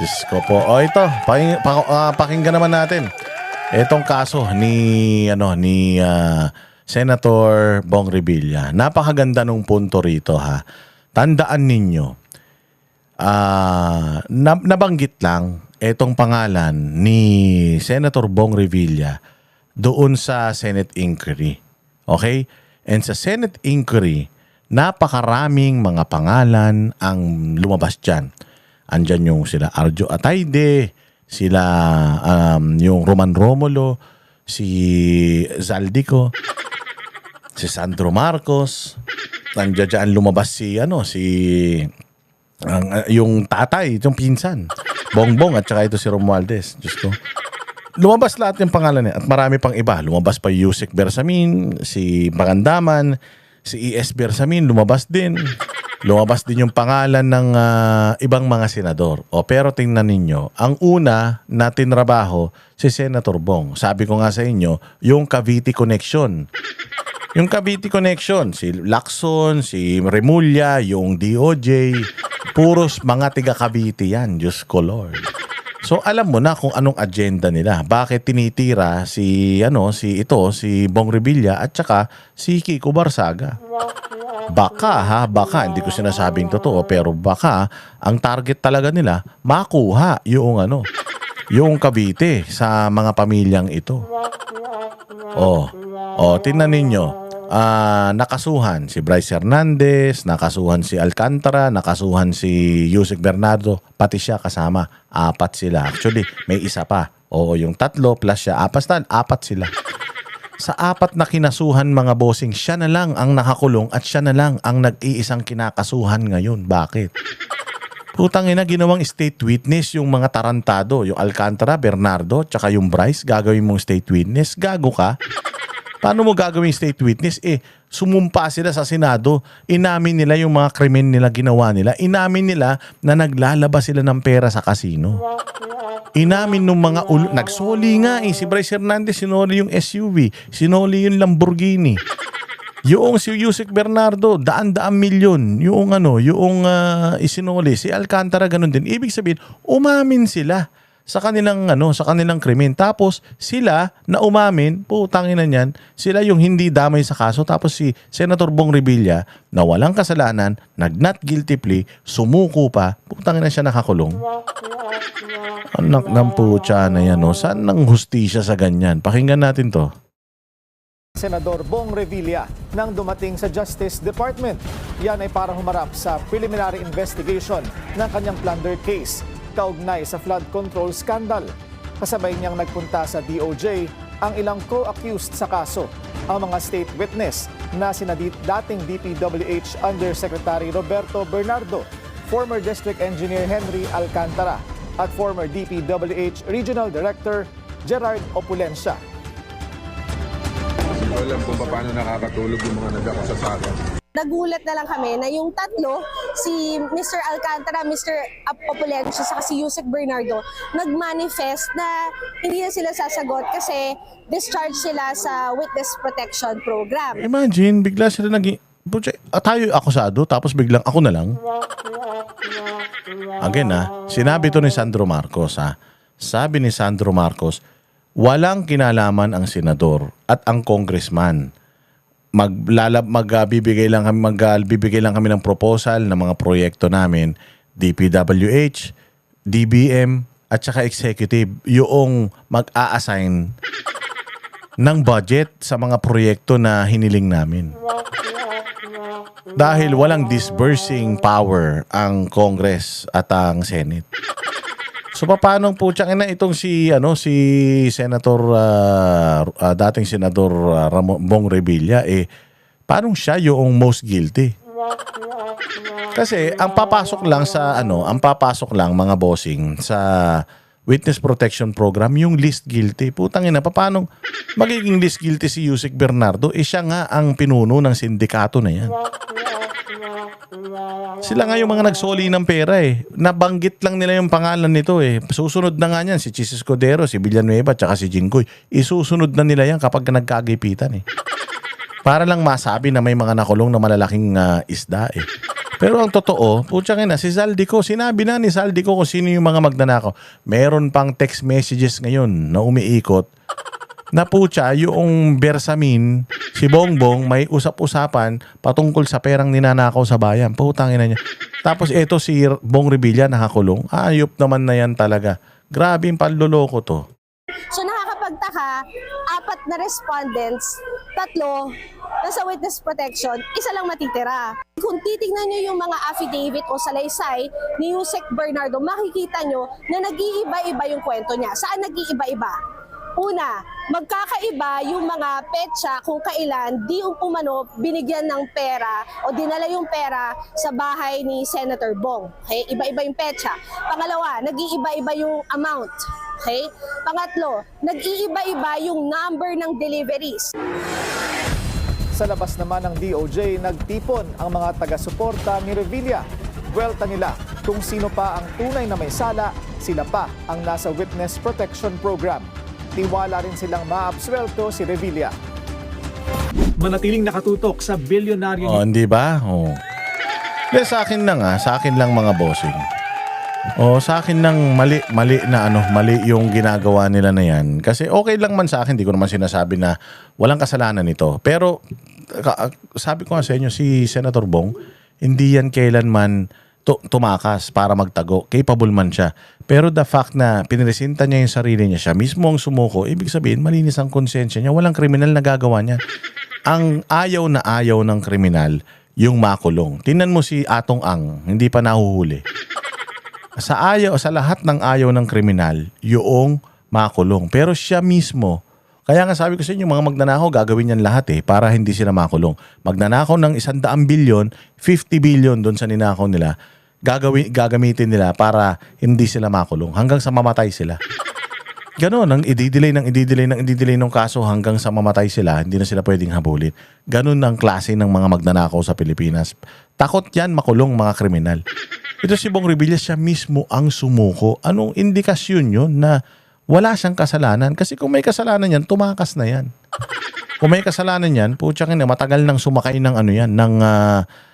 Diyos ko po. O ito, pakinggan naman natin. Itong kaso ni Senator Bong Revilla. Napakaganda nung punto rito ha. Tandaan ninyo, nabanggit lang itong pangalan ni Senator Bong Revilla doon sa Senate inquiry. Okay? And sa Senate inquiry, napakaraming mga pangalan ang lumabas dyan. Andyan yung sila Arjo Atayde, sila yung Roman Romulo, si Zaldico, si Sandro Marcos. Nandiyan dyan lumabas yung tatay, yung pinsan, Bongbong at saka ito si Romualdez. Diyos ko. Lumabas lahat yung pangalan niya at marami pang iba. Lumabas pa Yusek Bersamin, si Pangandaman, si E.S. Bersamin, lumabas din. Lumabas din yung pangalan ng ibang mga senador. Pero tingnan ninyo, ang una na tinrabaho si Senator Bong. Sabi ko nga sa inyo, yung Cavite Connection. Yung Cavite Connection, si Lacson, si Remulla, yung DOJ, puros mga tiga Cavite yan. Diyos ko Lord. So alam mo na kung anong agenda nila. Bakit tinitira si Bong Revilla at saka si Kiko Barsaga. Baka hindi ko sinasabing totoo, pero baka ang target talaga nila makuha yung Cavite sa mga pamilyang ito. Tingnan ninyo. Nakasuhan si Bryce Hernandez, nakasuhan si Alcantara, nakasuhan si Yusek Bernardo, pati siya kasama. 4 sila. Actually, may isa pa. Yung 3 plus siya. 4 sila. Sa 4 na kinasuhan mga bossing, siya na lang ang nakakulong at siya na lang ang nag-iisang kinakasuhan ngayon. Bakit? Putang ina, ginawang state witness yung mga tarantado. Yung Alcantara, Bernardo, tsaka yung Bryce, gagawin mong state witness. Gago ka? Paano mo gagawing state witness? Sumumpa sila sa Senado. Inamin nila yung mga krimen nila ginawa nila. Inamin nila na naglalabas sila ng pera sa kasino. Inamin nung mga nagsoli nga si Bryce Hernandez, sinoli yung SUV. Sinoli yung Lamborghini. Yung si Yusek Bernardo, daan-daan milyon. Yung isinoli. Si Alcantara, ganun din. Ibig sabihin, umamin sila sa kanilang krimen. Tapos sila na umamin, putangin na niyan, sila yung hindi damay sa kaso. Tapos si Senator Bong Revilla na walang kasalanan, nag-not guilty plea, sumuko pa, putangin na siya nakakulong. Anak ng putya na yan, saan nang hustisya sa ganyan? Pakinggan natin to. Senador Bong Revilla nang dumating sa Justice Department. Yan ay para humarap sa preliminary investigation ng kanyang plunder case kaugnay sa flood control scandal. Kasabay niyang nagpunta sa DOJ ang ilang co-accused sa kaso, ang mga state witness na sina dating DPWH Undersecretary Roberto Bernardo, former District Engineer Henry Alcantara at former DPWH Regional Director Gerard Opulencia. Hindi ko alam kung paano nakakatulog yung mga nagkakasasaka. Nagulat na lang kami na yung tatlo, si Mr. Alcantara, Mr. Opulencia, saka si Yusek Bernardo, nag-manifest na hindi na sila sasagot kasi discharge sila sa Witness Protection Program. Imagine, bigla sila tayo akusado, tapos biglang ako na lang. Again sinabi to ni Sandro Marcos Sabi ni Sandro Marcos, walang kinalaman ang senador at ang congressman. Magbibigay lang kami ng proposal ng mga proyekto namin, DPWH, DBM at saka executive, yung mag-a-assign ng budget sa mga proyekto na hiniling namin. Dahil walang disbursing power ang Congress at ang Senate. So paano po itong si Senator dating Senador Bong Revilla paano siya yung most guilty? Kasi ang papasok lang mga bossing sa Witness Protection Program yung least guilty. Putang ina, paano magiging least guilty si Yusek Bernardo? Siya nga ang pinuno ng sindikato na yan. Sila nga yung mga nagsoli ng pera Nabanggit lang nila yung pangalan nito Susunod na nga niyan si Chis Escudero, si Villanueva, tsaka si Jinggoy. Isusunod na nila yan kapag nagkagipitan Para lang masabi na may mga nakulong na malalaking isda Pero ang totoo, putya na, si Zaldico, sinabi na ni Zaldico kung sino yung mga magnanakaw. Meron pang text messages ngayon na umiikot na putya, yung Bersamin, si Bongbong, may usap-usapan patungkol sa perang ninanakaw sa bayan. Putang ina niya. Tapos ito si Bong Revilla nakakulong. Ayop naman na yan talaga. Grabe yung panloloko to. So nakakapagtaka, 4 na respondents, 3 nasa witness protection, 1 lang matitira. Kung titignan nyo yung mga affidavit o salaysay ni Yusek Bernardo, makikita nyo na nag-iiba-iba yung kwento niya. Saan nag-iiba-iba? Una, magkakaiba yung mga petsa kung kailan di umano binigyan ng pera o dinala yung pera sa bahay ni Senator Bong. Okay? Iba-iba yung petsa. Pangalawa, nag-iiba-iba yung amount. Okay? Pangatlo, nag-iiba-iba yung number ng deliveries. Sa labas naman ng DOJ, nagtipon ang mga taga-suporta ni Revilla. Buwelta nila kung sino pa ang tunay na may sala, sila pa ang nasa Witness Protection Program. Tiwala rin silang maabswelto si Revilla. Manatiling nakatutok sa bilyonaryo Oh, hindi ba? Oh. Sa akin lang sa akin lang mga bossing. Sa akin lang mali yung ginagawa nila na yan. Kasi okay lang man sa akin, di ko naman sinasabi na walang kasalanan ito. Pero sabi ko nga sa inyo, si Senator Bong, hindi yan kailanman tumakas para magtago. Capable man siya. Pero the fact na piniresinta niya yung sarili niya, siya mismo ang sumuko, ibig sabihin, malinis ang konsensya niya. Walang kriminal na gagawa niya. Ang ayaw na ayaw ng kriminal, yung makulong. Tingnan mo si Atong Ang, hindi pa nahuhuli. Sa lahat ng ayaw ng kriminal, yung makulong. Pero siya mismo, kaya nga sabi ko sa inyo, mga magnanakaw, gagawin yan lahat para hindi sila makulong. Magnanakaw ng 100 bilyon, 50 billion doon sa ninakaw nila, gagamitin nila para hindi sila makulong hanggang sa mamatay sila. Ganon, ang i-delay ng kaso hanggang sa mamatay sila, hindi na sila pwedeng habulin. Ganon ang klase ng mga magnanakaw sa Pilipinas. Takot yan makulong mga kriminal. Ito si Bong Revilla, siya mismo ang sumuko. Anong indikasyon yun na wala siyang kasalanan? Kasi kung may kasalanan yan, tumakas na yan. Kung may kasalanan yan, putyakin na, matagal nang sumakay ng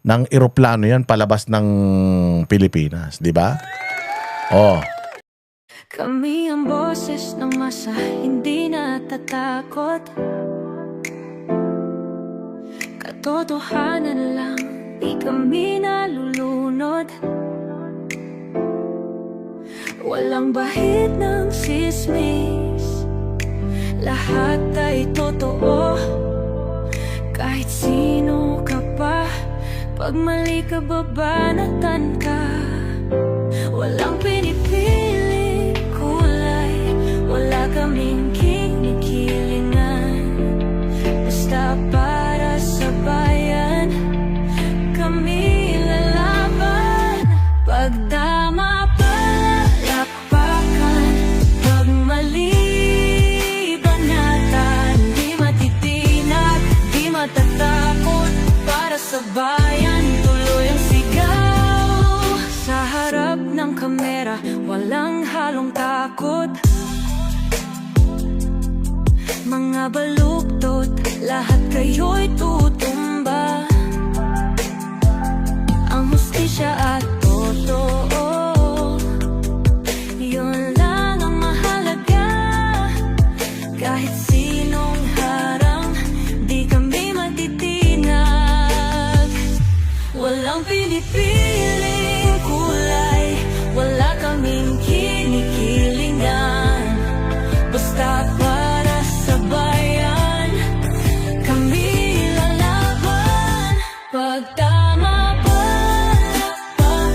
ng eroplano yan palabas ng Pilipinas, di ba? Oh. Kami ang boses ng masa, hindi natatakot. Katotohanan lang, di kami nalulunod. Walang bahid ng sismis, lahat ay totoo. Kahit sino ka pa, pag mali ka babanatan ka. Walang pinipiling kulay, wala kaming kinikilingan. Basta para sa bayan, kami lalaban. Pagdama palapakan, pag mali banatan, di matitinag, di matatakot. Para sa bayan, tuloy ang sigaw. Sa harap ng kamera, walang halong takot. Mga baluktot, lahat kayo'y tutumba. Ang hustisya at totoo, yun lang ang mahalaga. Kahit sinong harang, di kami matitinag. Walang pinipiling kulay, wala kaming kinikilingan. Basta para sa bayan, kami lalaban. Pag tama palapakan,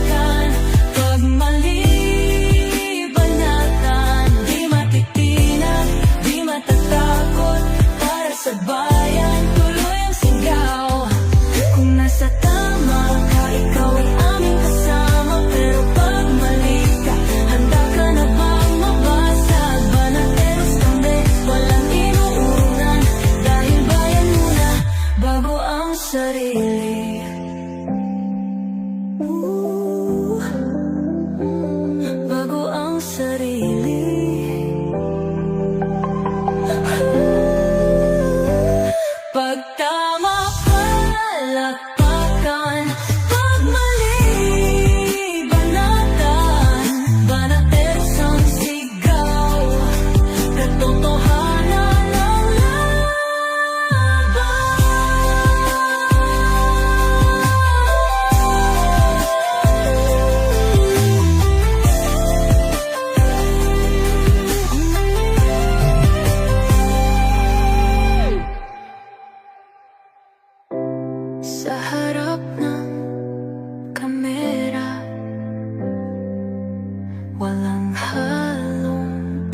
walang halong